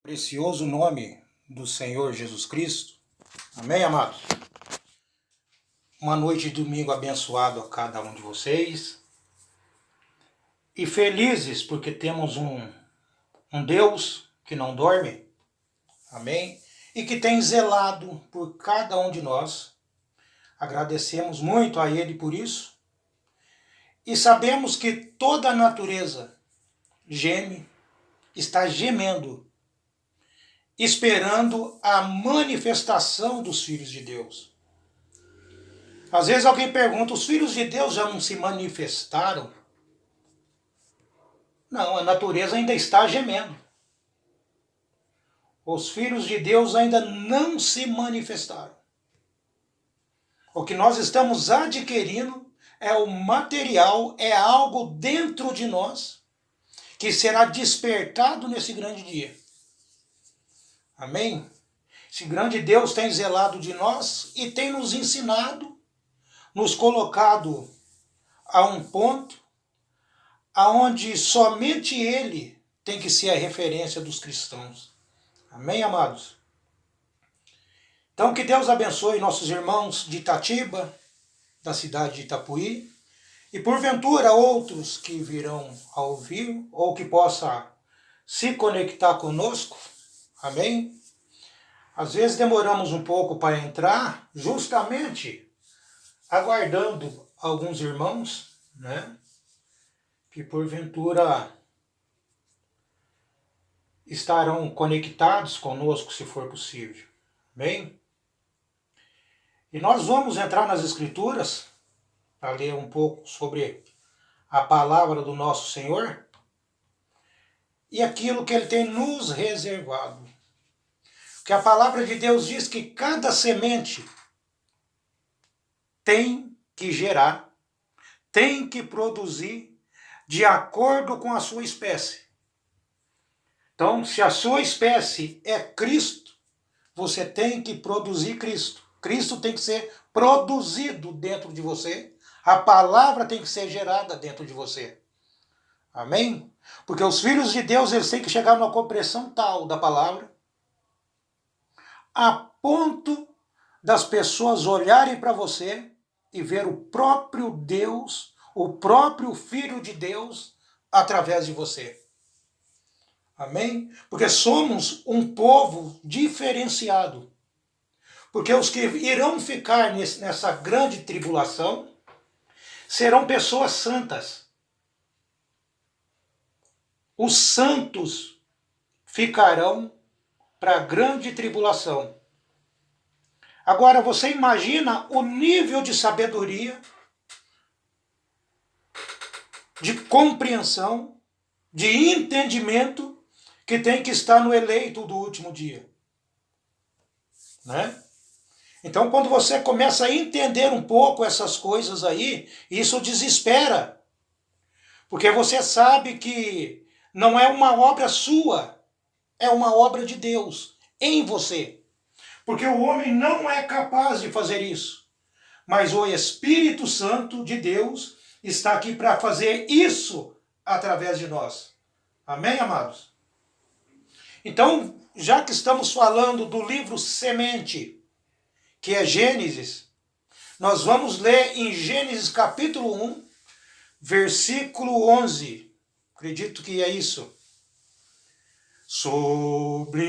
Precioso nome do Senhor Jesus Cristo. Amém, amados? Uma noite de domingo abençoado a cada um de vocês. E felizes porque temos um Deus que não dorme. Amém? E que tem zelado por cada um de nós. Agradecemos muito a Ele por isso. E sabemos que toda a natureza geme, está gemendo, esperando a manifestação dos filhos de Deus. Às vezes alguém pergunta, os filhos de Deus já não se manifestaram? Não, a natureza ainda está gemendo. Os filhos de Deus ainda não se manifestaram. O que nós estamos adquirindo é o material, é algo dentro de nós que será despertado nesse grande dia. Amém? Esse grande Deus tem zelado de nós e tem nos ensinado, nos colocado a um ponto aonde somente Ele tem que ser a referência dos cristãos. Amém, amados? Então, que Deus abençoe nossos irmãos de Itatiba, da cidade de Itapuí, e porventura outros que virão a ouvir, ou que possa se conectar conosco. Amém? Às vezes demoramos um pouco para entrar, justamente aguardando alguns irmãos, né? Que porventura estarão conectados conosco, se for possível. Amém? E nós vamos entrar nas Escrituras para ler um pouco sobre a palavra do nosso Senhor e aquilo que Ele tem nos reservado. Porque a palavra de Deus diz que cada semente tem que gerar, tem que produzir de acordo com a sua espécie. Então, se a sua espécie é Cristo, você tem que produzir Cristo. Cristo tem que ser produzido dentro de você. A palavra tem que ser gerada dentro de você. Amém? Porque os filhos de Deus, eles têm que chegar numa compreensão tal da palavra, a ponto das pessoas olharem para você e ver o próprio Deus, o próprio Filho de Deus, através de você. Amém? Porque somos um povo diferenciado. Porque os que irão ficar nessa grande tribulação serão pessoas santas. Os santos ficarão para a grande tribulação. Agora você imagina o nível de sabedoria, de compreensão, de entendimento que tem que estar no eleito do último dia. Né? Então, quando você começa a entender um pouco essas coisas aí, isso desespera. Porque você sabe que não é uma obra sua, é uma obra de Deus em você. Porque o homem não é capaz de fazer isso. Mas o Espírito Santo de Deus está aqui para fazer isso através de nós. Amém, amados? Então, já que estamos falando do livro Semente, que é Gênesis, nós vamos ler em Gênesis capítulo 1, versículo 11. Acredito que é isso. Sublime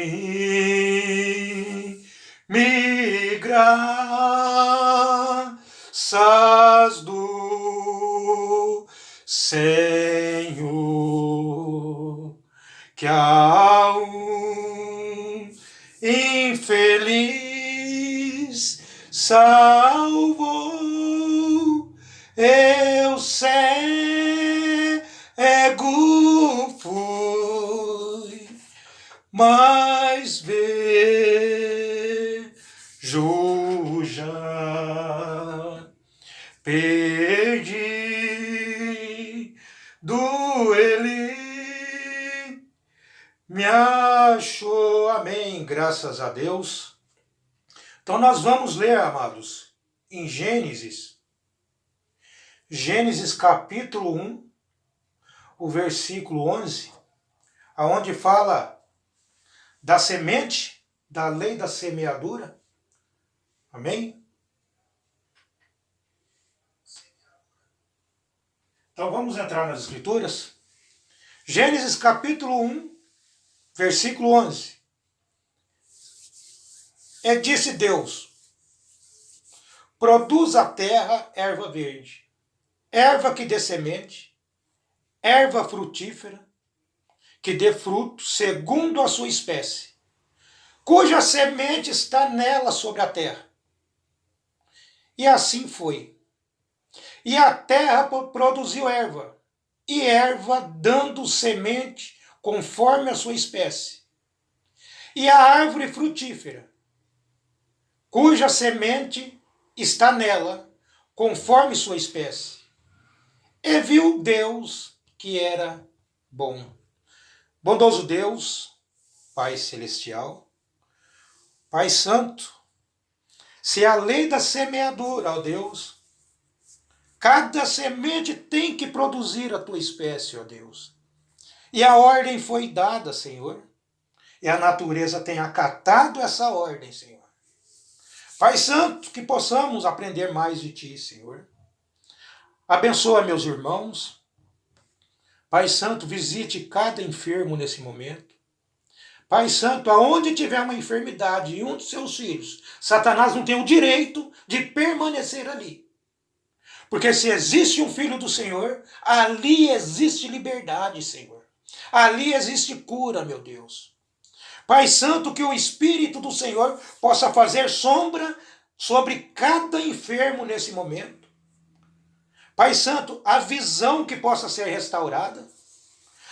graças do Senhor, que a um infeliz salvou, eu cego fui, mas vejo já, perdi do ele, me achou. Amém, graças a Deus. Então nós vamos ler, amados, em Gênesis capítulo 1, o versículo 11, aonde fala da semente, da lei da semeadura. Amém? Então vamos entrar nas Escrituras. Gênesis capítulo 1, versículo 11. Disse Deus: produz a terra erva verde, erva que dê semente, erva frutífera, que dê fruto segundo a sua espécie, cuja semente está nela sobre a terra. E assim foi. E a terra produziu erva, e erva dando semente conforme a sua espécie. E a árvore frutífera, cuja semente está nela, conforme sua espécie. E viu Deus que era bom. Bondoso Deus, Pai Celestial, Pai Santo, se a lei da semeadura, ó Deus, cada semente tem que produzir a tua espécie, ó Deus. E a ordem foi dada, Senhor, e a natureza tem acatado essa ordem, Senhor. Pai Santo, que possamos aprender mais de Ti, Senhor. Abençoa meus irmãos. Pai Santo, visite cada enfermo nesse momento. Pai Santo, aonde tiver uma enfermidade em um dos seus filhos, Satanás não tem o direito de permanecer ali. Porque se existe um filho do Senhor, ali existe liberdade, Senhor. Ali existe cura, meu Deus. Pai Santo, que o Espírito do Senhor possa fazer sombra sobre cada enfermo nesse momento. Pai Santo, a visão que possa ser restaurada.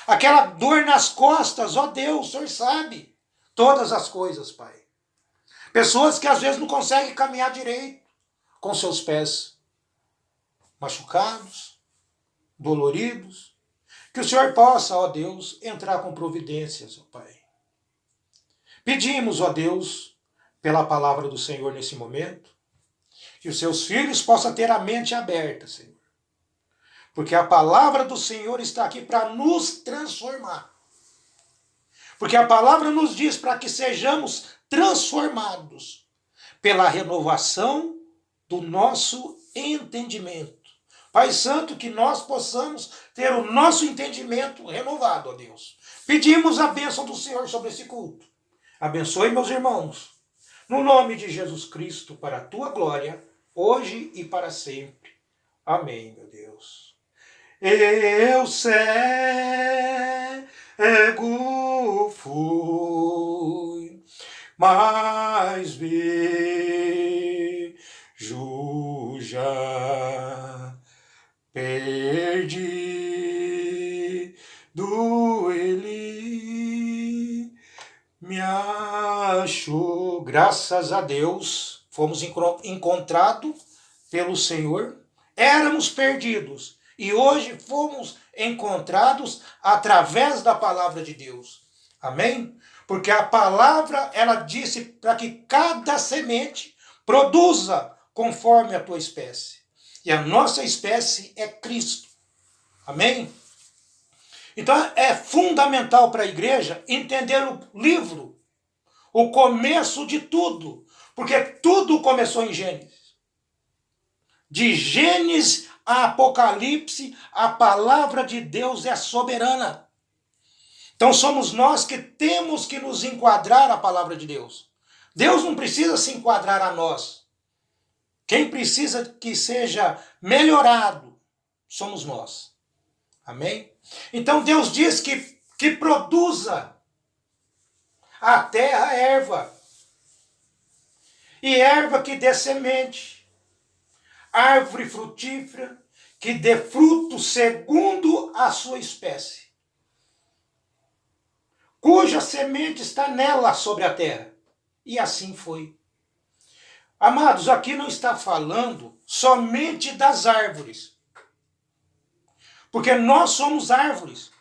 Aquela dor nas costas, ó Deus, o Senhor sabe todas as coisas, Pai. Pessoas que às vezes não conseguem caminhar direito com seus pés machucados, doloridos. Que o Senhor possa, ó Deus, entrar com providências, ó Pai. Pedimos, ó Deus, pela palavra do Senhor nesse momento, que os seus filhos possam ter a mente aberta, Senhor. Porque a palavra do Senhor está aqui para nos transformar. Porque a palavra nos diz para que sejamos transformados pela renovação do nosso entendimento. Pai Santo, que nós possamos ter o nosso entendimento renovado, ó Deus. Pedimos a bênção do Senhor sobre esse culto. Abençoe meus irmãos. No nome de Jesus Cristo, para a tua glória, hoje e para sempre. Amém, meu Deus. Eu cego fui, mas vejo já, perdido ele me achou. Graças a Deus, fomos encontrados pelo Senhor. Éramos perdidos e hoje fomos encontrados através da palavra de Deus. Amém? Porque a palavra, ela disse para que cada semente produza conforme a tua espécie. E a nossa espécie é Cristo. Amém? Então é fundamental para a igreja entender o livro, o começo de tudo. Porque tudo começou em Gênesis. De Gênesis a Apocalipse, a palavra de Deus é soberana. Então somos nós que temos que nos enquadrar à palavra de Deus. Deus não precisa se enquadrar a nós. Quem precisa que seja melhorado somos nós. Amém? Então Deus diz que produza a terra erva. E erva que dê semente. Árvore frutífera que dê fruto segundo a sua espécie, cuja semente está nela sobre a terra. E assim foi. Amados, aqui não está falando somente das árvores, porque nós somos árvores.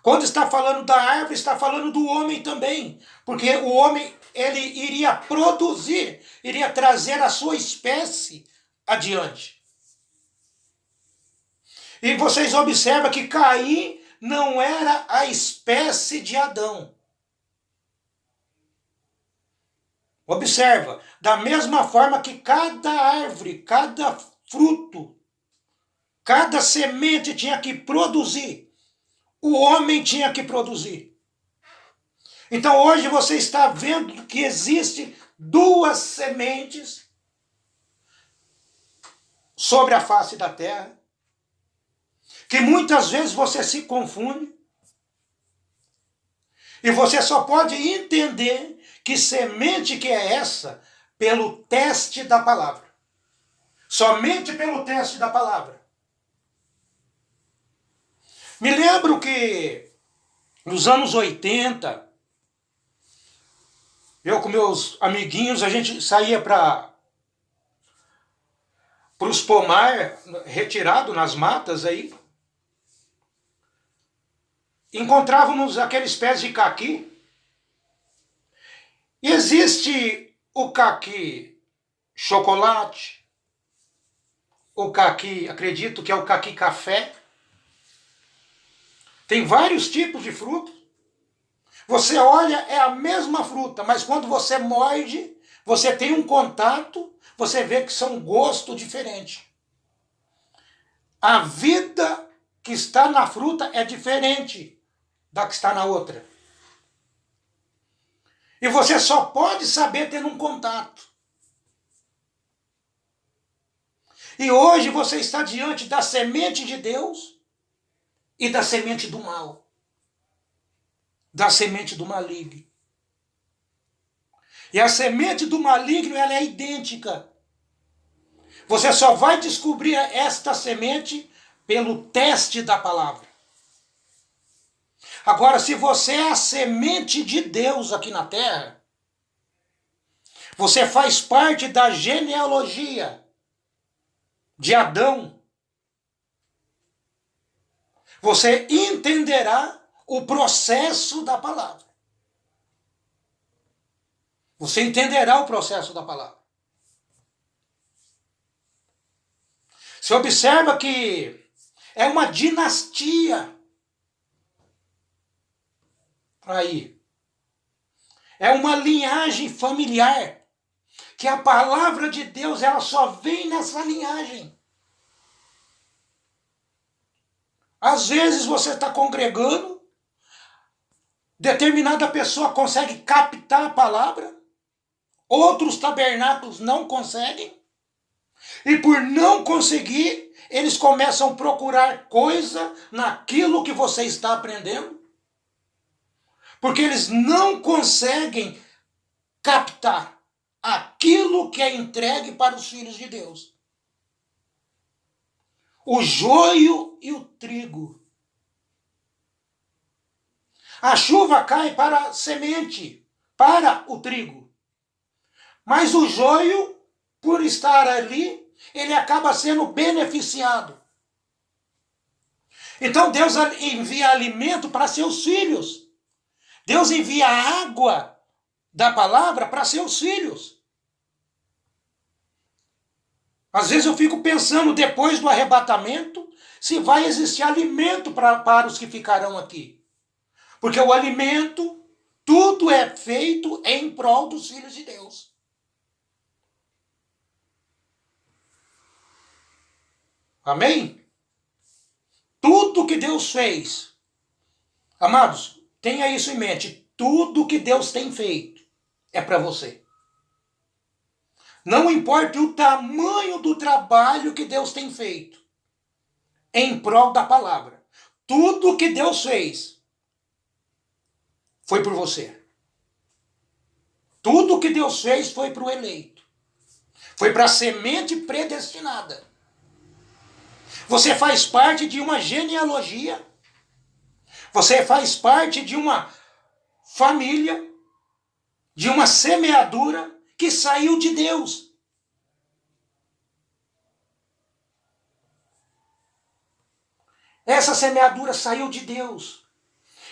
Quando está falando da árvore, está falando do homem também, porque o homem, ele iria produzir, iria trazer a sua espécie adiante. E vocês observam que Caim não era a espécie de Adão. Observa, da mesma forma que cada árvore, cada fruto, cada semente tinha que produzir, o homem tinha que produzir. Então hoje você está vendo que existe duas sementes sobre a face da terra, que muitas vezes você se confunde, e você só pode entender que semente que é essa pelo teste da palavra. Somente pelo teste da palavra. Me lembro que nos anos 80, eu com meus amiguinhos, a gente saía para os pomar, retirado nas matas aí. Encontrávamos aqueles pés de caqui. Existe o caqui chocolate, o caqui, acredito que é o caqui café. Tem vários tipos de fruta. Você olha, é a mesma fruta, mas quando você morde, você tem um contato, você vê que são gostos diferentes. A vida que está na fruta é diferente da que está na outra. E você só pode saber tendo um contato. E hoje você está diante da semente de Deus e da semente do mal. Da semente do maligno. E a semente do maligno, ela é idêntica. Você só vai descobrir esta semente pelo teste da palavra. Agora, se você é a semente de Deus aqui na terra, você faz parte da genealogia de Adão, você entenderá o processo da palavra. Você entenderá o processo da palavra. Você observa que é uma dinastia aí. É uma linhagem familiar. Que a palavra de Deus, ela só vem nessa linhagem. Às vezes você está congregando, determinada pessoa consegue captar a palavra, outros tabernáculos não conseguem, e por não conseguir, eles começam a procurar coisa naquilo que você está aprendendo, porque eles não conseguem captar aquilo que é entregue para os filhos de Deus. O joio e o trigo. A chuva cai para a semente, para o trigo. Mas o joio, por estar ali, ele acaba sendo beneficiado. Então Deus envia alimento para seus filhos. Deus envia água da palavra para seus filhos. Às vezes eu fico pensando, depois do arrebatamento, se vai existir alimento para os que ficarão aqui. Porque o alimento, tudo é feito em prol dos filhos de Deus. Amém? Tudo que Deus fez. Amados, tenha isso em mente. Tudo que Deus tem feito é para você. Não importa o tamanho do trabalho que Deus tem feito em prol da palavra. Tudo que Deus fez foi por você. Tudo que Deus fez foi para o eleito. Foi para a semente predestinada. Você faz parte de uma genealogia. Você faz parte de uma família, de uma semeadura que saiu de Deus. Essa semeadura saiu de Deus.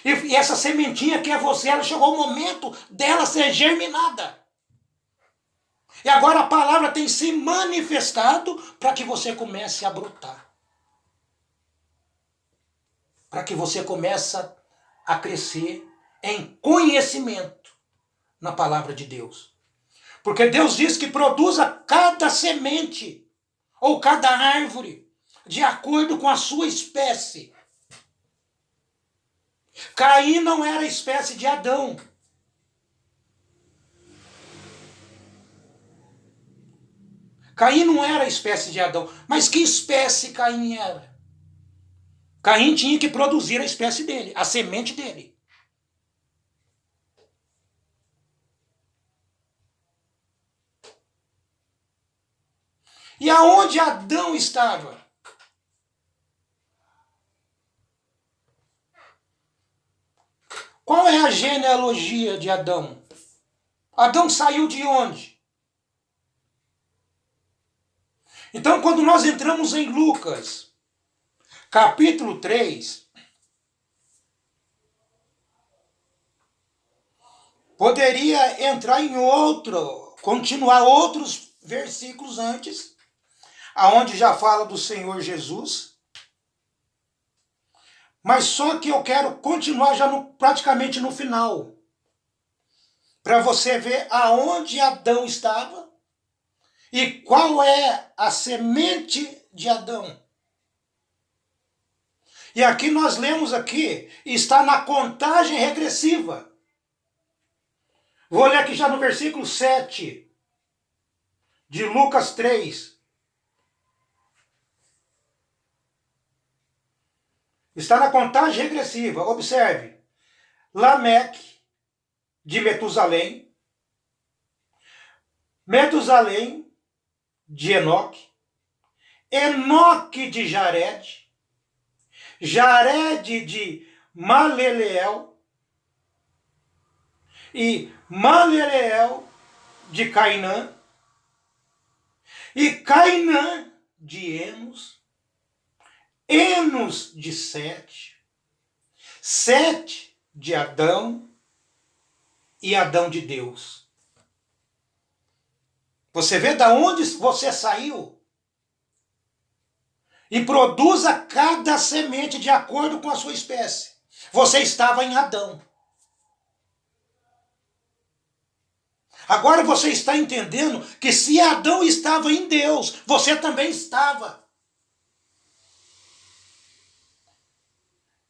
E essa sementinha que é você, ela chegou o momento dela ser germinada. E agora a palavra tem se manifestado para que você comece a brotar. Para que você comece a crescer em conhecimento na palavra de Deus. Porque Deus diz que produza cada semente ou cada árvore de acordo com a sua espécie. Caim não era a espécie de Adão. Caim não era a espécie de Adão. Mas que espécie Caim era? Caim tinha que produzir a espécie dele, a semente dele. E aonde Adão estava? Qual é a genealogia de Adão? Adão saiu de onde? Então, quando nós entramos em Lucas, capítulo 3, poderia entrar em continuar outros versículos antes, aonde já fala do Senhor Jesus. Mas só que eu quero continuar já praticamente no final, para você ver aonde Adão estava e qual é a semente de Adão. E aqui nós lemos aqui, está na contagem regressiva. Vou ler aqui já no versículo 7 de Lucas 3. Está na contagem regressiva. Observe. Lameque, de Metusalém. Metusalém, de Enoque. Enoque, de Jared. Jared, de Maleleel. E Maleleel, de Cainã. E Cainã, de Enos. Enos de Sete, Sete de Adão e Adão de Deus. Você vê da onde você saiu? E produza cada semente de acordo com a sua espécie. Você estava em Adão. Agora você está entendendo que se Adão estava em Deus, você também estava.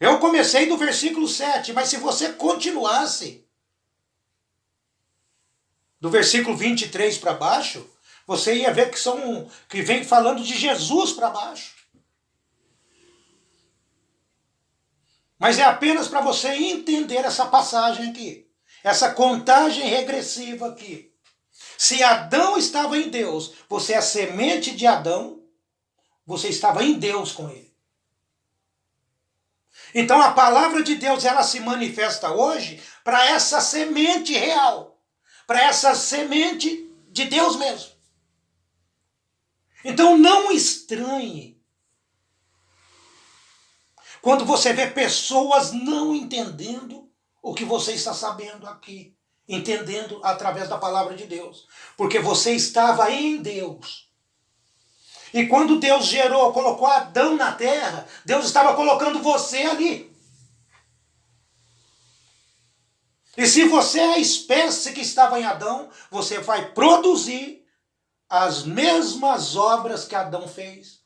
Eu comecei do versículo 7, mas se você continuasse do versículo 23 para baixo, você ia ver que vem falando de Jesus para baixo. Mas é apenas para você entender essa passagem aqui, essa contagem regressiva aqui. Se Adão estava em Deus, você é a semente de Adão, você estava em Deus com ele. Então a palavra de Deus, ela se manifesta hoje para essa semente real, para essa semente de Deus mesmo. Então não estranhe quando você vê pessoas não entendendo o que você está sabendo aqui, entendendo através da palavra de Deus, porque você estava em Deus. E quando Deus colocou Adão na terra, Deus estava colocando você ali. E se você é a espécie que estava em Adão, você vai produzir as mesmas obras que Adão fez.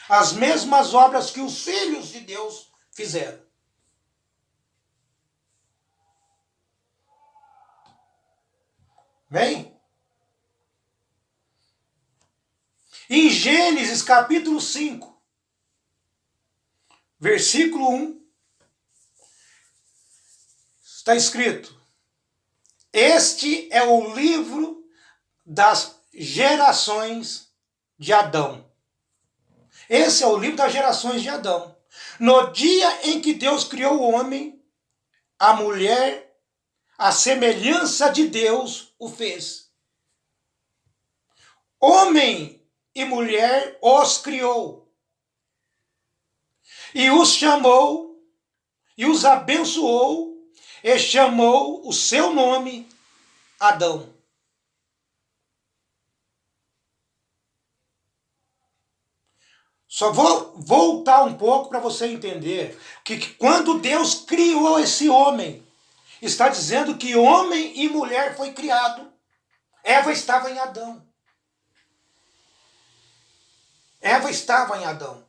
As mesmas obras que os filhos de Deus fizeram. Bem? Em Gênesis capítulo 5, versículo 1, está escrito: este é o livro das gerações de Adão. Esse é o livro das gerações de Adão. No dia em que Deus criou o homem, a mulher, a semelhança de Deus, o fez. Homem e mulher os criou. E os chamou, e os abençoou, e chamou o seu nome Adão. Só vou voltar um pouco para você entender que quando Deus criou esse homem, está dizendo que homem e mulher foi criado Eva estava em Adão. Eva estava em Adão.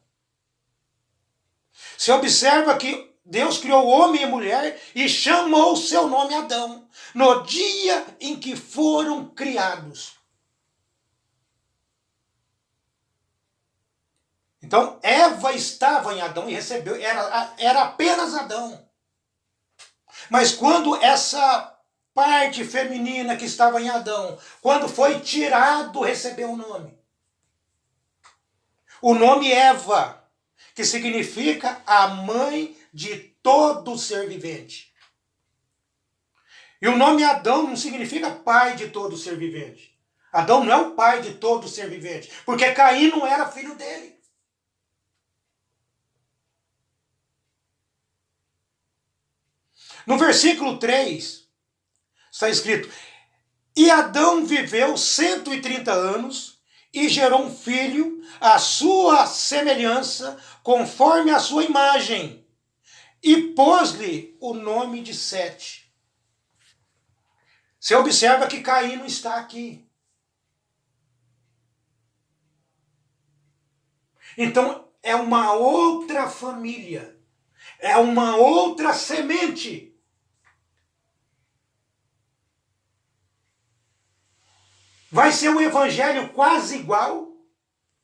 Você observa que Deus criou homem e mulher e chamou seu nome Adão, no dia em que foram criados. Então, Eva estava em Adão e recebeu, era apenas Adão. Mas quando essa parte feminina que estava em Adão, quando foi tirado, recebeu o nome. O nome Eva, que significa a mãe de todo ser vivente. E o nome Adão não significa pai de todo ser vivente. Adão não é o pai de todo ser vivente, porque Caim não era filho dele. No versículo 3, está escrito: E Adão viveu 130 anos e gerou um filho à sua semelhança, conforme a sua imagem, e pôs-lhe o nome de Sete. Você observa que Caim não está aqui. Então é uma outra família, é uma outra semente. Vai ser um evangelho quase igual,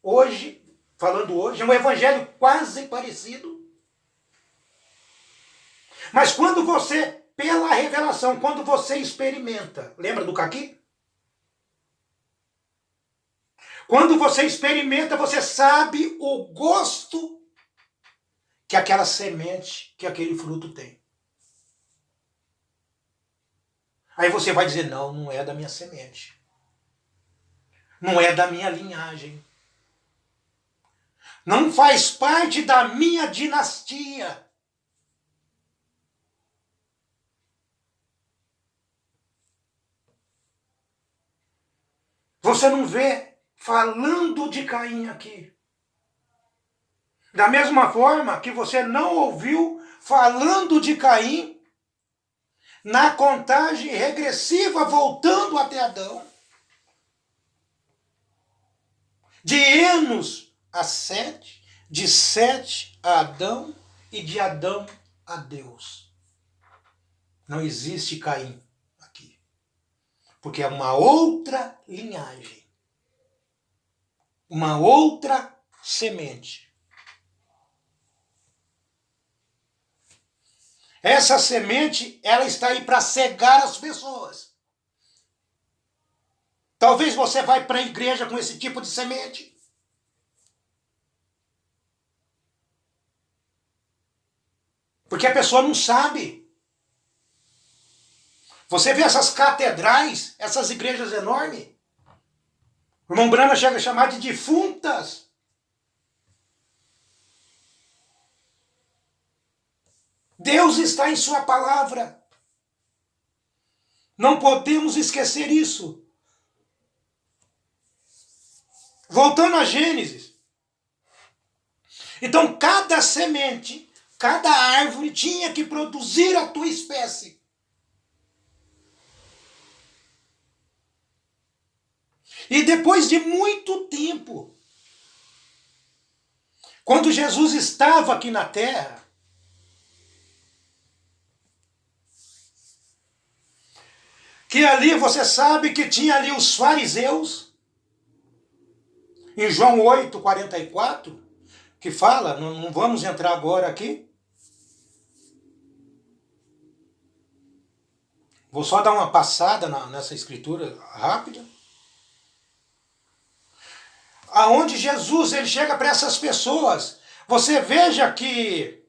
hoje, falando hoje, é um evangelho quase parecido. Mas quando você, pela revelação, quando você experimenta, lembra do caqui? Quando você experimenta, você sabe o gosto que aquela semente, que aquele fruto tem. Aí você vai dizer, não, não é da minha semente. Não é da minha linhagem. Não faz parte da minha dinastia. Você não vê falando de Caim aqui. Da mesma forma que você não ouviu falando de Caim na contagem regressiva voltando até Adão. De Enos a Sete, de Sete a Adão e de Adão a Deus. Não existe Caim aqui. Porque é uma outra linhagem. Uma outra semente. Essa semente, ela está aí para cegar as pessoas. Talvez você vai para a igreja com esse tipo de semente. Porque a pessoa não sabe. Você vê essas catedrais, essas igrejas enormes. O irmão Branham chega a chamar de defuntas. Deus está em sua palavra. Não podemos esquecer isso. Voltando a Gênesis. Então, cada semente, cada árvore tinha que produzir a tua espécie. E depois de muito tempo, quando Jesus estava aqui na terra, que ali você sabe que tinha ali os fariseus, em João 8:44, que fala, não vamos entrar agora aqui. Vou só dar uma passada nessa escritura rápida. Aonde Jesus ele chega para essas pessoas. Você veja que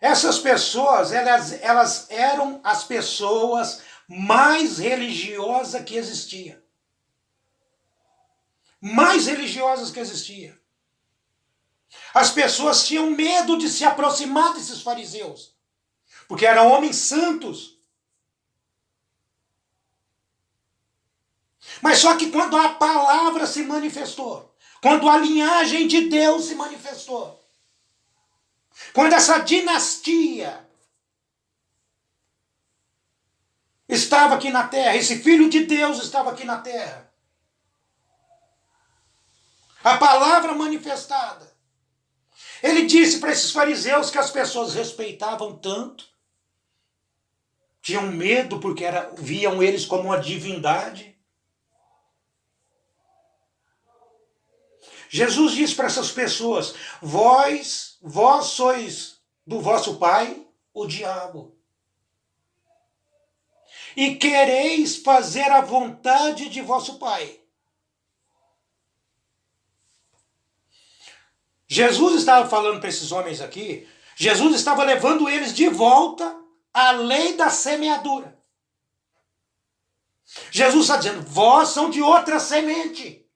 essas pessoas, elas eram as pessoas mais religiosas que existia. Mais religiosas que existia. As pessoas tinham medo de se aproximar desses fariseus, porque eram homens santos. Mas só que quando a palavra se manifestou, quando a linhagem de Deus se manifestou, quando essa dinastia estava aqui na terra, esse Filho de Deus estava aqui na terra. A palavra manifestada. Ele disse para esses fariseus que as pessoas respeitavam tanto, tinham medo porque viam eles como uma divindade. Jesus disse para essas pessoas: vós sois do vosso pai, o diabo, e quereis fazer a vontade de vosso pai. Jesus estava falando para esses homens aqui, Jesus estava levando eles de volta à lei da semeadura. Jesus está dizendo: vós são de outra semente.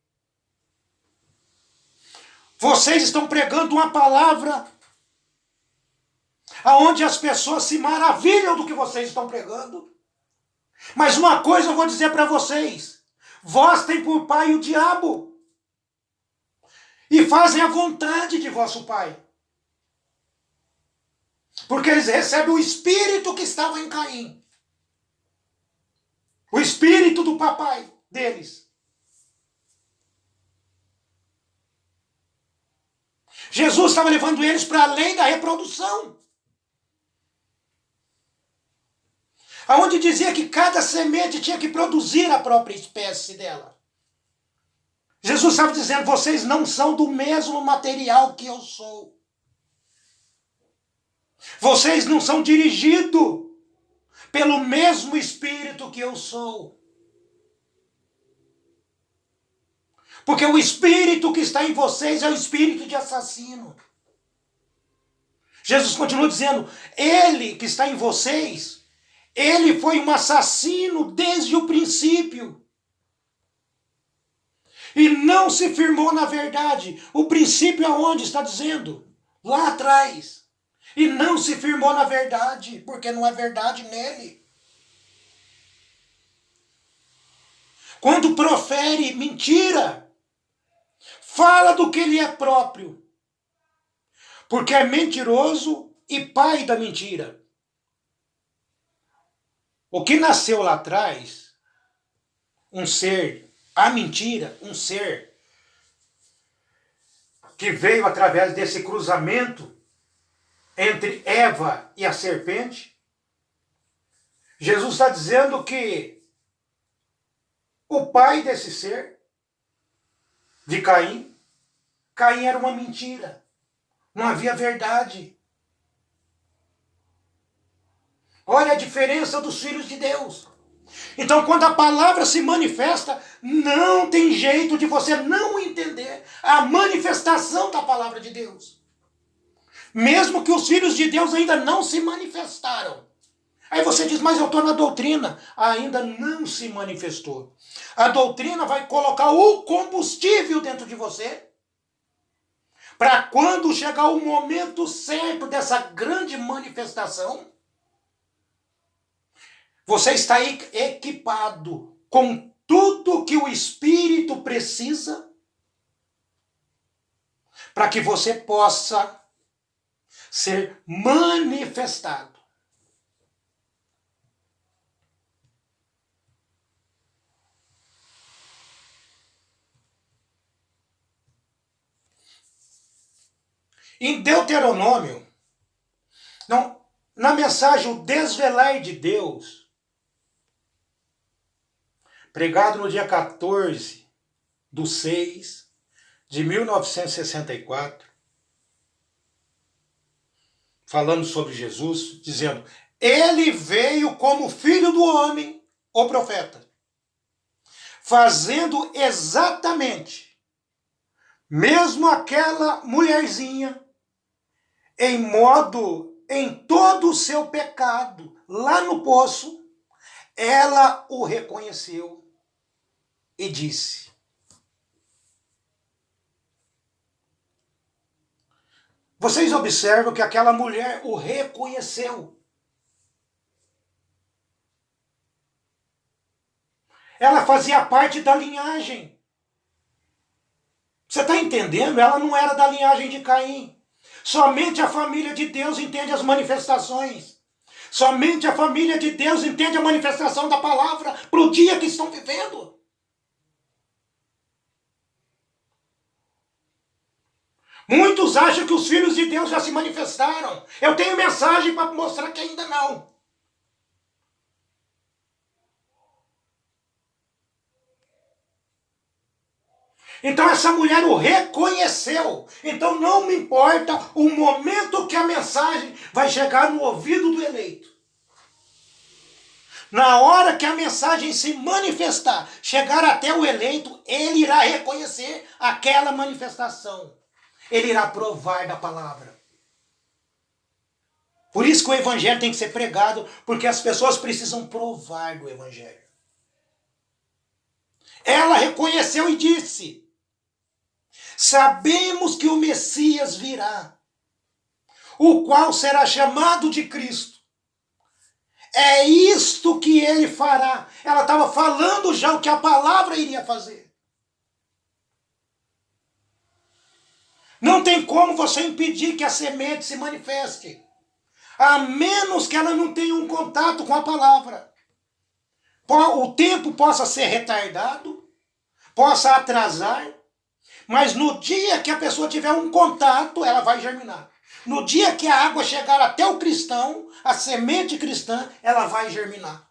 Vocês estão pregando uma palavra aonde as pessoas se maravilham do que vocês estão pregando. Mas uma coisa eu vou dizer para vocês: vós tem por pai o diabo e fazem a vontade de vosso pai. Porque eles recebem o espírito que estava em Caim. O espírito do papai deles. Jesus estava levando eles para a lei da reprodução. Aonde dizia que cada semente tinha que produzir a própria espécie dela. Jesus estava dizendo: vocês não são do mesmo material que eu sou. Vocês não são dirigidos pelo mesmo espírito que eu sou. Porque o espírito que está em vocês é o espírito de assassino. Jesus continua dizendo: ele que está em vocês, ele foi um assassino desde o princípio. E não se firmou na verdade. O princípio aonde está dizendo? Lá atrás. E não se firmou na verdade, porque não é verdade nele. Quando profere mentira, fala do que lhe é próprio, porque é mentiroso e pai da mentira. O que nasceu lá atrás, um ser, a mentira, um ser que veio através desse cruzamento entre Eva e a serpente, Jesus está dizendo que o pai desse ser, de Caim era uma mentira. Não havia verdade. Olha a diferença dos filhos de Deus. Então, quando a palavra se manifesta, não tem jeito de você não entender a manifestação da palavra de Deus. Mesmo que os filhos de Deus ainda não se manifestaram. Aí você diz: mas eu estou na doutrina. Ainda não se manifestou. A doutrina vai colocar o combustível dentro de você, para quando chegar o momento certo dessa grande manifestação, você está equipado com tudo que o Espírito precisa para que você possa ser manifestado. Em Deuteronômio, na mensagem O Desvelar de Deus, pregado no dia 14/6/1964, falando sobre Jesus, dizendo: ele veio como filho do homem, o profeta, fazendo exatamente, mesmo aquela mulherzinha, em todo o seu pecado, lá no poço, ela o reconheceu e disse. Vocês observam que aquela mulher o reconheceu. Ela fazia parte da linhagem. Você está entendendo? Ela não era da linhagem de Caim. Somente a família de Deus entende as manifestações. Somente a família de Deus entende a manifestação da palavra para o dia que estão vivendo. Muitos acham que os filhos de Deus já se manifestaram. Eu tenho mensagem para mostrar que ainda não. Então essa mulher o reconheceu. Então não me importa o momento que a mensagem vai chegar no ouvido do eleito. Na hora que a mensagem se manifestar, chegar até o eleito, ele irá reconhecer aquela manifestação. Ele irá provar da palavra. Por isso que o evangelho tem que ser pregado, porque as pessoas precisam provar do evangelho. Ela reconheceu e disse: sabemos que o Messias virá, o qual será chamado de Cristo. É isto que ele fará. Ela estava falando já o que a palavra iria fazer. Não tem como você impedir que a semente se manifeste, a menos que ela não tenha um contato com a palavra. O tempo possa ser retardado, possa atrasar, mas no dia que a pessoa tiver um contato, ela vai germinar. No dia que a água chegar até o cristão, a semente cristã, ela vai germinar.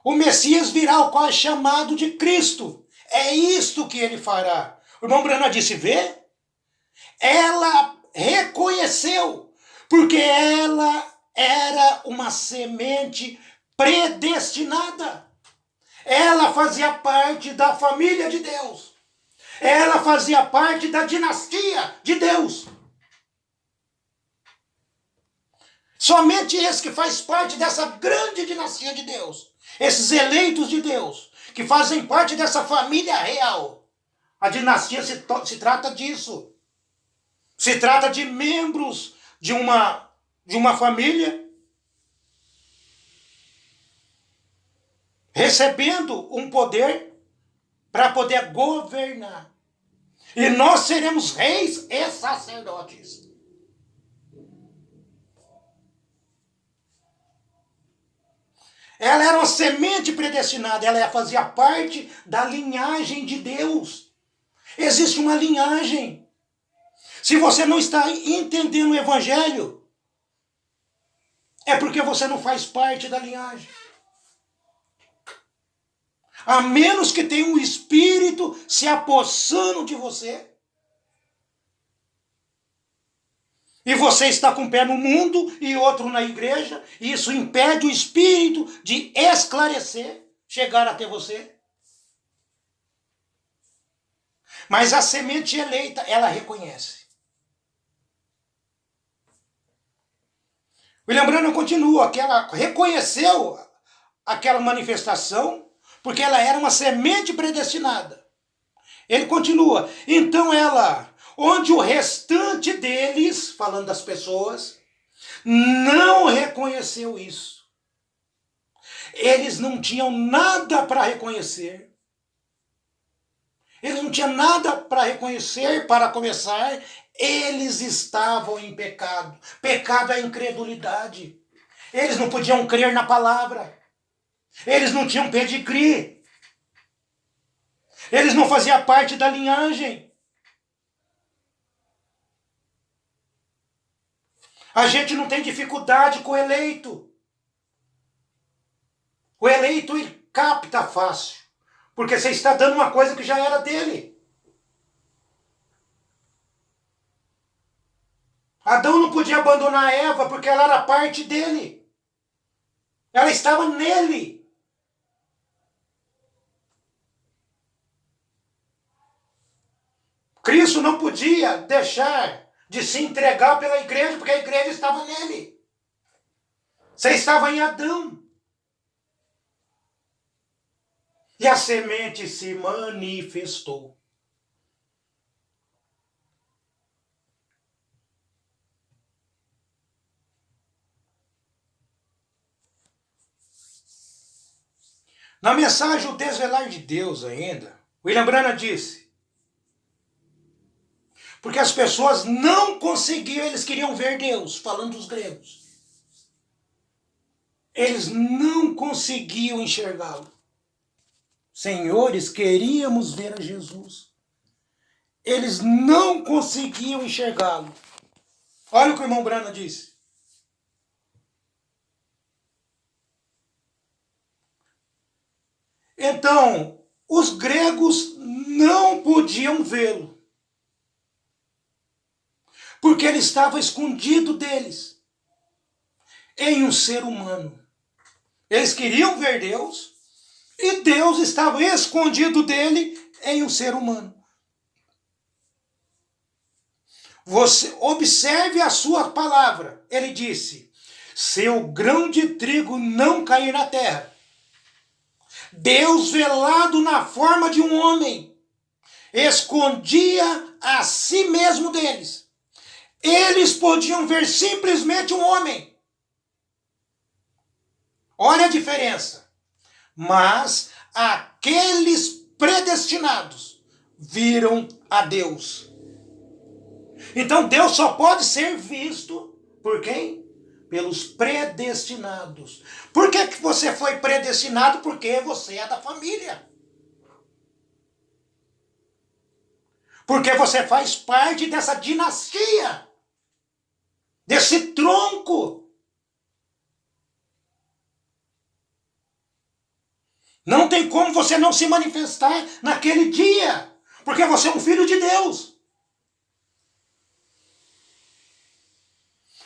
O Messias virá, o qual é chamado de Cristo. É isto que ele fará. O irmão Branham disse, vê? Ela reconheceu, porque ela era uma semente predestinada. Ela fazia parte da família de Deus. Ela fazia parte da dinastia de Deus. Somente esse que faz parte dessa grande dinastia de Deus. Esses eleitos de Deus, que fazem parte dessa família real. A dinastia se trata disso. Se trata de membros de uma família recebendo um poder para poder governar. E nós seremos reis e sacerdotes. Ela era uma semente predestinada, ela fazia parte da linhagem de Deus. Existe uma linhagem. Se você não está entendendo o evangelho, é porque você não faz parte da linhagem. A menos que tenha um espírito se apossando de você. E você está com um pé no mundo e outro na igreja, e isso impede o espírito de esclarecer, chegar até você. Mas a semente eleita, ela reconhece. William Branham continua, que ela reconheceu aquela manifestação, porque ela era uma semente predestinada. Ele continua, então ela, onde o restante deles, falando das pessoas, não reconheceu isso. Eles não tinham nada para reconhecer. Eles não tinham nada para reconhecer, para começar, eles estavam em pecado. Pecado é incredulidade. Eles não podiam crer na palavra. Eles não tinham pedigree. Eles não faziam parte da linhagem. A gente não tem dificuldade com o eleito. O eleito ele capta fácil. Porque você está dando uma coisa que já era dele. Adão não podia abandonar Eva porque ela era parte dele. Ela estava nele. Cristo não podia deixar de se entregar pela igreja porque a igreja estava nele. Você estava em Adão. E a semente se manifestou. Na mensagem O Desvelar de Deus ainda, William Branham disse, Porque as pessoas não conseguiam, eles queriam ver Deus, falando dos gregos. Eles não conseguiam enxergá-lo. Senhores, queríamos ver a Jesus. Eles não conseguiam enxergá-lo. Olha o que o irmão Brana disse. Então, os gregos não podiam vê-lo, porque ele estava escondido deles, em um ser humano. Eles queriam ver Deus, e Deus estava escondido dele em um ser humano. Você observe a sua palavra. Ele disse: se o grão de trigo não cair na terra, Deus, velado na forma de um homem, escondia a si mesmo deles. Eles podiam ver simplesmente um homem. Olha a diferença. Mas aqueles predestinados viram a Deus. Então Deus só pode ser visto por quem? Pelos predestinados. Por que você foi predestinado? Porque você é da família. Porque você faz parte dessa dinastia, desse tronco. Não tem como você não se manifestar naquele dia, porque você é um filho de Deus.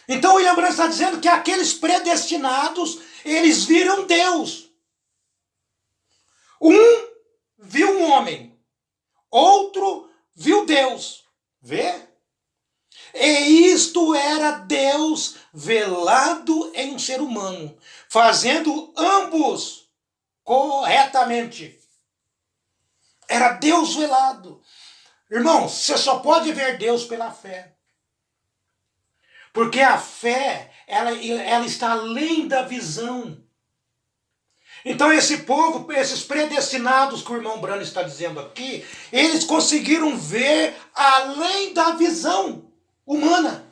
Então o William Branham está dizendo que aqueles predestinados, eles viram Deus. Um viu um homem, outro viu Deus. Vê? E isto era Deus velado em um ser humano, fazendo ambos corretamente. Era Deus velado. Irmão, você só pode ver Deus pela fé. Porque a fé, ela está além da visão. Então esse povo, esses predestinados que o irmão Brano está dizendo aqui, eles conseguiram ver além da visão humana.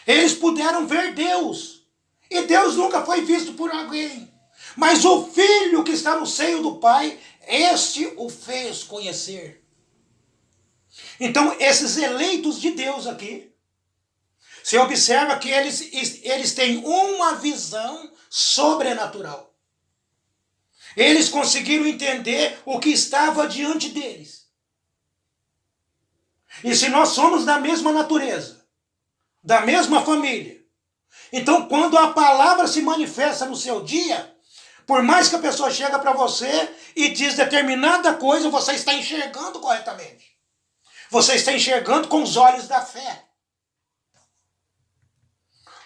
Eles puderam ver Deus. E Deus nunca foi visto por alguém. Mas o Filho que está no seio do Pai, este o fez conhecer. Então esses eleitos de Deus aqui, você observa que eles têm uma visão sobrenatural. Eles conseguiram entender o que estava diante deles. E se nós somos da mesma natureza, da mesma família, então quando a palavra se manifesta no seu dia, por mais que a pessoa chega para você e diz determinada coisa, você está enxergando corretamente. Você está enxergando com os olhos da fé.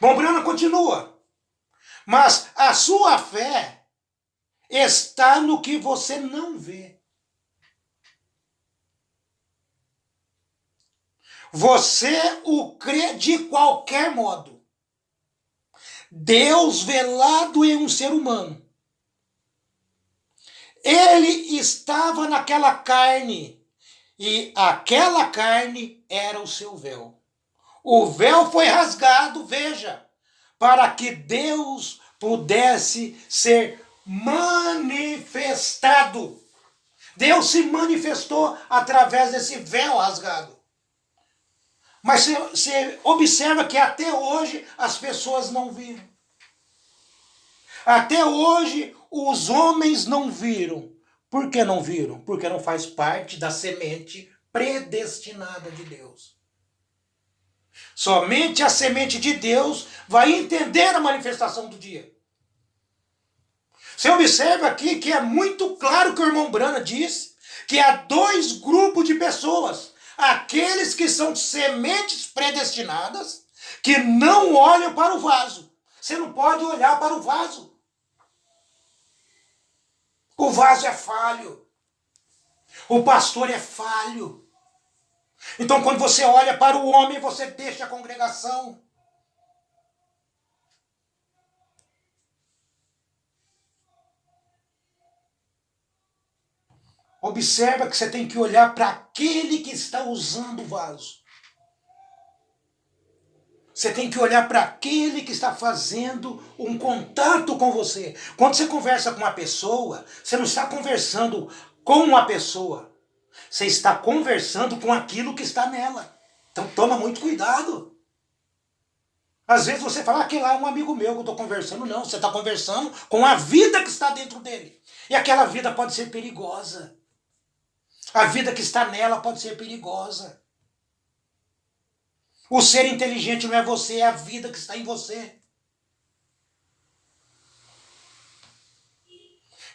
Bom, Brana continua. Mas a sua fé está no que você não vê. Você o crê de qualquer modo. Deus velado em um ser humano. Ele estava naquela carne e aquela carne era o seu véu. O véu foi rasgado, veja, para que Deus pudesse ser manifestado. Deus se manifestou através desse véu rasgado. Mas você observa que até hoje as pessoas não viram. Até hoje os homens não viram. Por que não viram? Porque não faz parte da semente predestinada de Deus. Somente a semente de Deus vai entender a manifestação do dia. Você observa aqui que é muito claro que o irmão Brana diz que há dois grupos de pessoas. Aqueles que são sementes predestinadas, que não olham para o vaso. Você não pode olhar para o vaso. O vaso é falho. O pastor é falho. Então, quando você olha para o homem, você deixa a congregação. Observa que você tem que olhar para aquele que está usando o vaso. Você tem que olhar para aquele que está fazendo um contato com você. Quando você conversa com uma pessoa, você não está conversando com uma pessoa. Você está conversando com aquilo que está nela. Então toma muito cuidado. Às vezes você fala, aquele lá é um amigo meu que eu estou conversando. Não, você está conversando com a vida que está dentro dele. E aquela vida pode ser perigosa. A vida que está nela pode ser perigosa. O ser inteligente não é você, é a vida que está em você.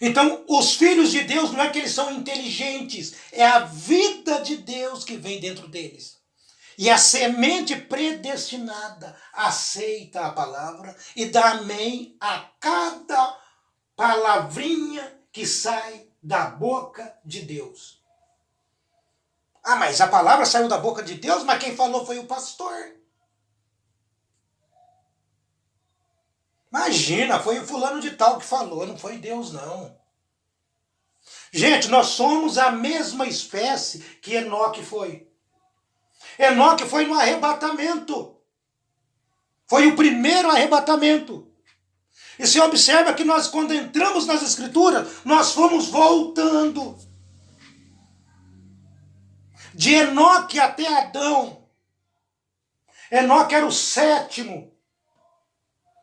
Então, os filhos de Deus não é que eles são inteligentes, é a vida de Deus que vem dentro deles. E a semente predestinada aceita a palavra e dá amém a cada palavrinha que sai da boca de Deus. Ah, mas a palavra saiu da boca de Deus, mas quem falou foi o pastor. Imagina, foi o fulano de tal que falou, não foi Deus não. Gente, nós somos a mesma espécie que Enoque foi. Enoque foi no arrebatamento. Foi o primeiro arrebatamento. E você observa que nós, quando entramos nas Escrituras, nós fomos voltando. De Enoque até Adão. Enoque era o sétimo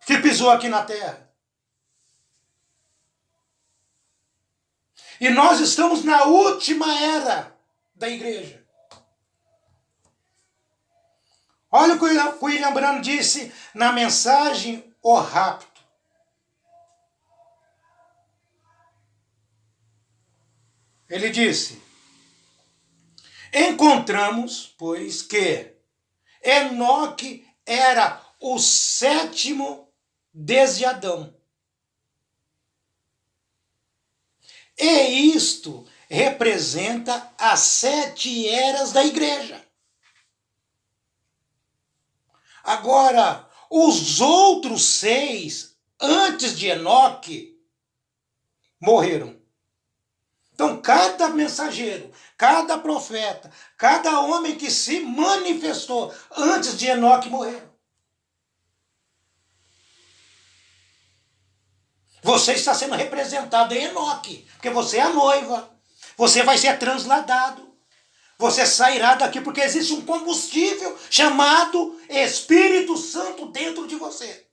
que pisou aqui na terra. E nós estamos na última era da igreja. Olha o que o William Branham disse na mensagem O Rapto. Ele disse: encontramos, pois, que Enoque era o sétimo desde Adão. E isto representa as 7 eras da igreja. Agora, os outros 6, antes de Enoque, morreram. Então, cada mensageiro, cada profeta, cada homem que se manifestou antes de Enoque morreram. Você está sendo representado em Enoque, porque você é a noiva. Você vai ser transladado. Você sairá daqui porque existe um combustível chamado Espírito Santo dentro de você.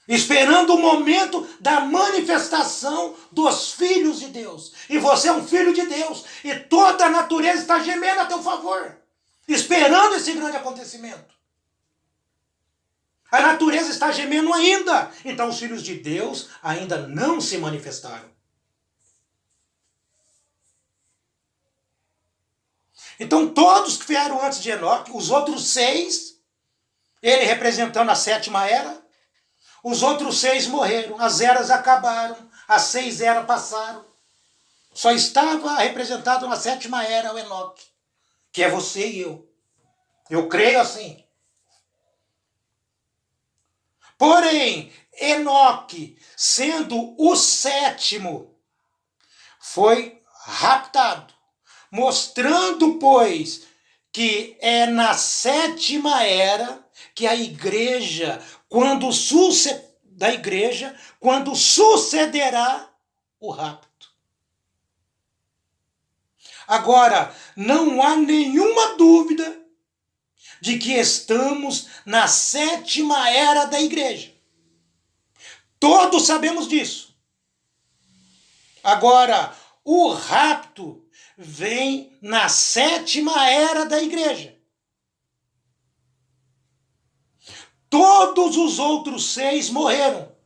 Esperando o momento da manifestação dos filhos de Deus. E você é um filho de Deus. E toda a natureza está gemendo a teu favor. Esperando esse grande acontecimento. A natureza está gemendo ainda. Então os filhos de Deus ainda não se manifestaram. Então todos que vieram antes de Enoque, os outros 6, ele representando a 7ª era, os outros 6 morreram, as eras acabaram, as 6 eras passaram. Só estava representado na 7ª era o Enoque, que é você e eu. Eu creio assim. Porém, Enoque, sendo o 7º, foi raptado, mostrando, pois, que é na 7ª era que a igreja, quando sucederá o rapto. Agora, não há nenhuma dúvida de que estamos na 7ª era da igreja. Todos sabemos disso. Agora, o rapto vem na 7ª era da igreja. Todos os outros 6 morreram.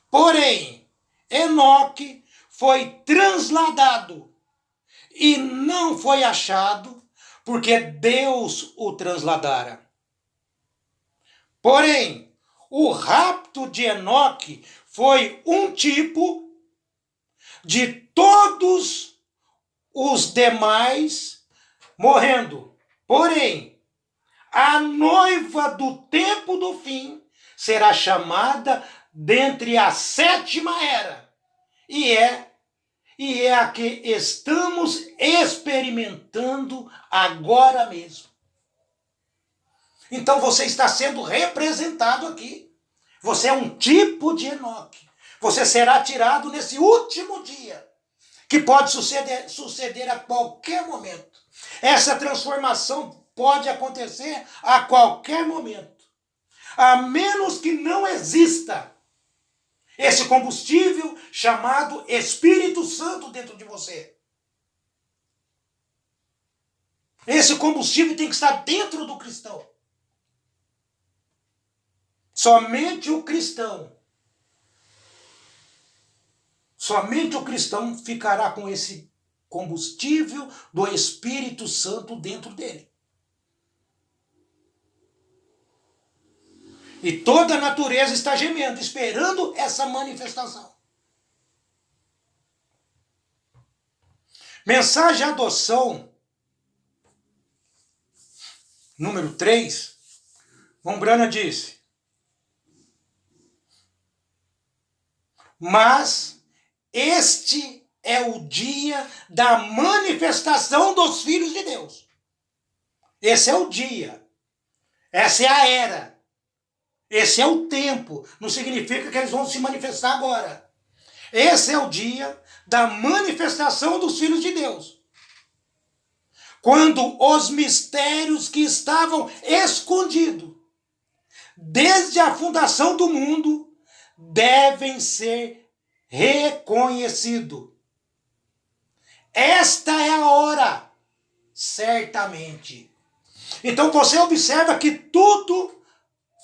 Porém, Enoque foi transladado e não foi achado porque Deus o transladara. Porém, o rapto de Enoque foi um tipo de todos os demais morrendo. Porém, a noiva do tempo do fim será chamada dentre a 7ª era. E é a que estamos experimentando agora mesmo. Então você está sendo representado aqui. Você é um tipo de Enoque. Você será tirado nesse último dia, que pode suceder a qualquer momento. Essa transformação pode acontecer a qualquer momento. A menos que não exista esse combustível chamado Espírito Santo dentro de você. Esse combustível tem que estar dentro do cristão. Somente o cristão ficará com esse combustível do Espírito Santo dentro dele. E toda a natureza está gemendo, esperando essa manifestação. Mensagem de adoção, número 3, Mombrana disse: mas este é o dia da manifestação dos filhos de Deus. Esse é o dia. Essa é a era. Esse é o tempo. Não significa que eles vão se manifestar agora. Esse é o dia da manifestação dos filhos de Deus. Quando os mistérios que estavam escondidos desde a fundação do mundo devem ser reconhecidos. Esta é a hora, certamente. Então você observa que tudo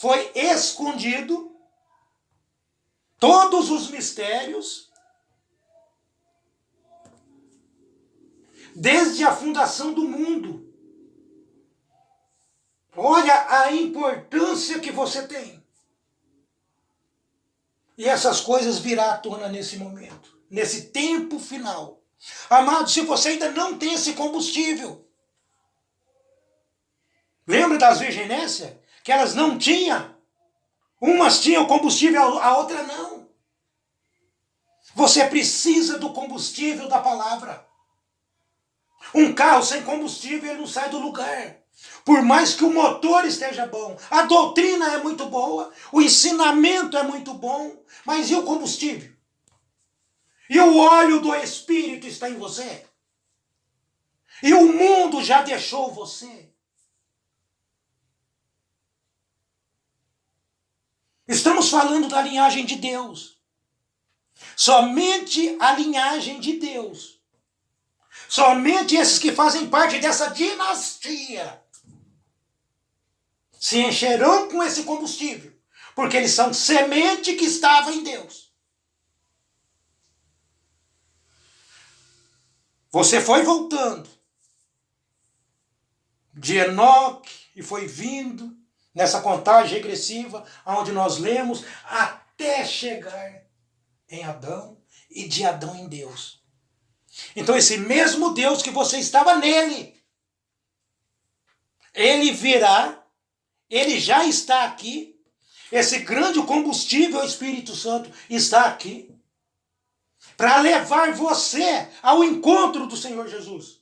foi escondido, todos os mistérios, desde a fundação do mundo. Olha a importância que você tem. E essas coisas virão à tona nesse momento, nesse tempo final. Amado, se você ainda não tem esse combustível, lembra das virginésias? Que elas não tinham. Umas tinham combustível, a outra não. Você precisa do combustível da palavra. Um carro sem combustível, ele não sai do lugar. Por mais que o motor esteja bom, a doutrina é muito boa, o ensinamento é muito bom, mas e o combustível? E o óleo do Espírito está em você? E o mundo já deixou você? Estamos falando da linhagem de Deus. Somente a linhagem de Deus. Somente esses que fazem parte dessa dinastia se encherão com esse combustível, porque eles são semente que estava em Deus. Você foi voltando de Enoque e foi vindo nessa contagem regressiva, onde nós lemos, até chegar em Adão e de Adão em Deus. Então esse mesmo Deus que você estava nele, ele virá, ele já está aqui, esse grande combustível, o Espírito Santo, está aqui, para levar você ao encontro do Senhor Jesus.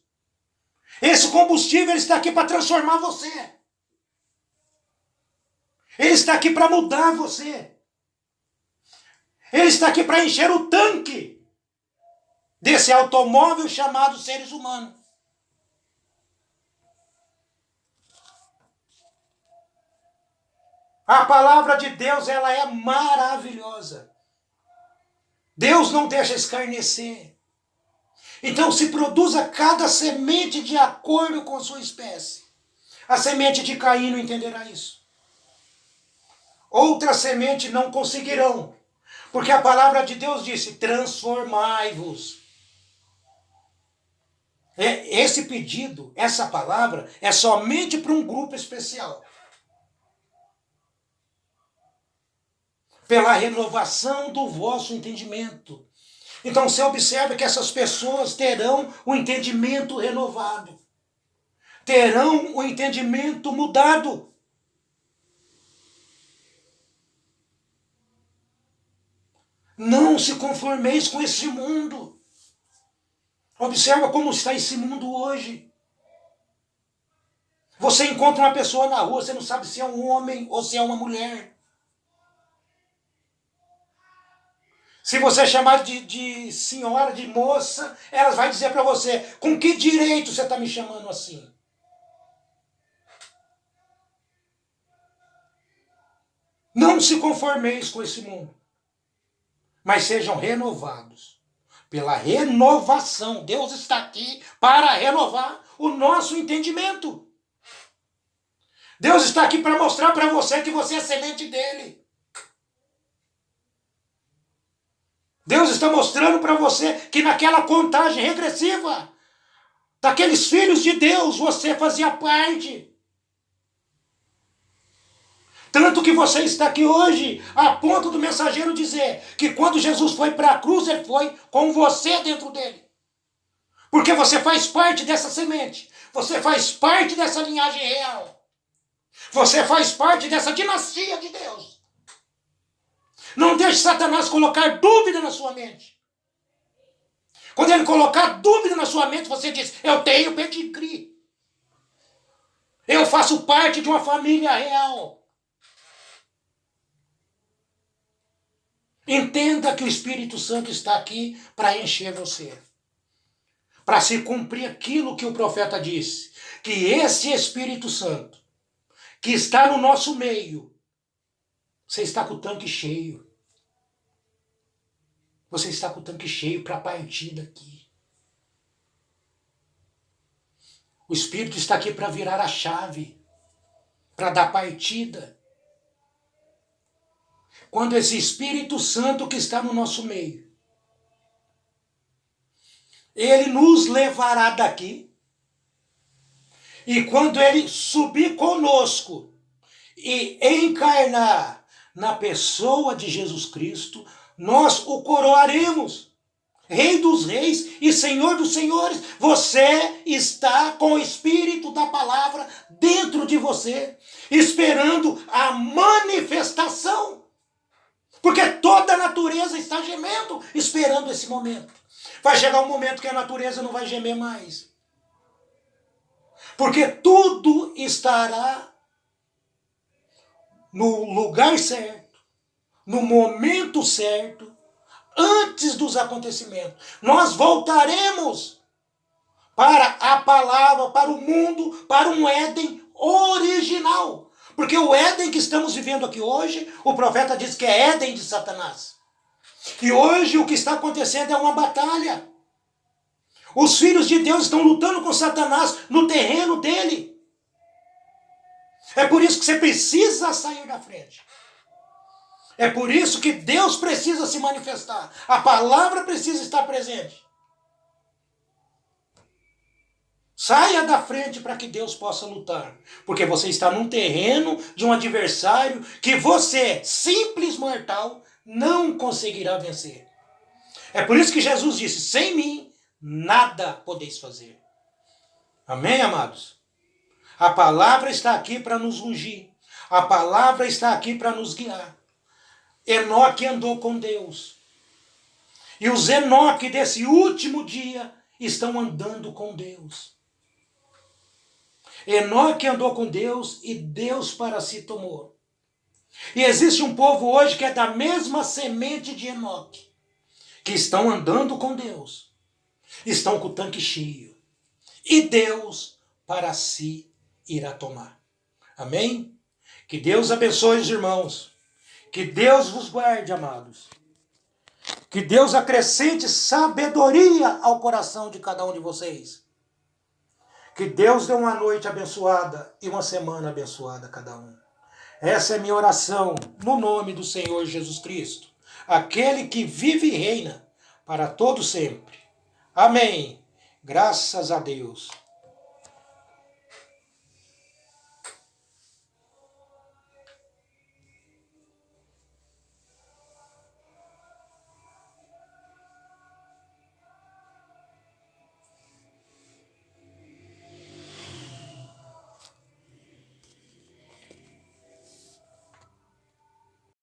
Esse combustível ele está aqui para transformar você. Ele está aqui para mudar você. Ele está aqui para encher o tanque desse automóvel chamado seres humanos. A palavra de Deus, ela é maravilhosa. Deus não deixa escarnecer. Então se produza cada semente de acordo com sua espécie. A semente de Caim não entenderá isso. Outra semente não conseguirão. Porque a palavra de Deus disse, transformai-vos. Esse pedido, essa palavra, é somente para um grupo especial. Pela renovação do vosso entendimento. Então você observa que essas pessoas terão o entendimento renovado. Terão o entendimento mudado. Não se conformeis com esse mundo. Observa como está esse mundo hoje. Você encontra uma pessoa na rua, você não sabe se é um homem ou se é uma mulher. Se você chamar de senhora, de moça, ela vai dizer para você, com que direito você está me chamando assim? Não se conformeis com esse mundo, mas sejam renovados pela renovação. Deus está aqui para renovar o nosso entendimento. Deus está aqui para mostrar para você que você é semente dele. Deus está mostrando para você que naquela contagem regressiva, daqueles filhos de Deus, você fazia parte. Tanto que você está aqui hoje, a ponto do mensageiro dizer que quando Jesus foi para a cruz, ele foi com você dentro dele. Porque você faz parte dessa semente. Você faz parte dessa linhagem real. Você faz parte dessa dinastia de Deus. Não deixe Satanás colocar dúvida na sua mente. Quando ele colocar dúvida na sua mente, você diz, eu tenho pedigree. Eu faço parte de uma família real. Entenda que o Espírito Santo está aqui para encher você. Para se cumprir aquilo que o profeta disse. Que esse Espírito Santo, que está no nosso meio, você está com o tanque cheio. Você está com o tanque cheio para partir daqui. O Espírito está aqui para virar a chave, para dar partida. Quando esse Espírito Santo que está no nosso meio, ele nos levará daqui, e quando ele subir conosco e encarnar na pessoa de Jesus Cristo, nós o coroaremos, Rei dos Reis e Senhor dos Senhores. Você está com o Espírito da palavra dentro de você, esperando a manifestação. Porque toda a natureza está gemendo, esperando esse momento. Vai chegar um momento que a natureza não vai gemer mais. Porque tudo estará no lugar certo, no momento certo, antes dos acontecimentos. Nós voltaremos para a palavra, para o mundo, para um Éden original. Porque o Éden que estamos vivendo aqui hoje, o profeta diz que é Éden de Satanás. E hoje o que está acontecendo é uma batalha. Os filhos de Deus estão lutando com Satanás no terreno dele. É por isso que você precisa sair da frente. É por isso que Deus precisa se manifestar. A palavra precisa estar presente. Saia da frente para que Deus possa lutar. Porque você está num terreno de um adversário que você, simples mortal, não conseguirá vencer. É por isso que Jesus disse, sem mim, nada podeis fazer. Amém, amados? A palavra está aqui para nos ungir. A palavra está aqui para nos guiar. Enoque andou com Deus. E os Enoque desse último dia estão andando com Deus. Enoque andou com Deus e Deus para si tomou. E existe um povo hoje que é da mesma semente de Enoque, que estão andando com Deus, estão com o tanque cheio, e Deus para si irá tomar. Amém? Que Deus abençoe os irmãos, que Deus vos guarde, amados, que Deus acrescente sabedoria ao coração de cada um de vocês. Que Deus dê uma noite abençoada e uma semana abençoada a cada um. Essa é minha oração no nome do Senhor Jesus Cristo, aquele que vive e reina para todo sempre. Amém. Graças a Deus.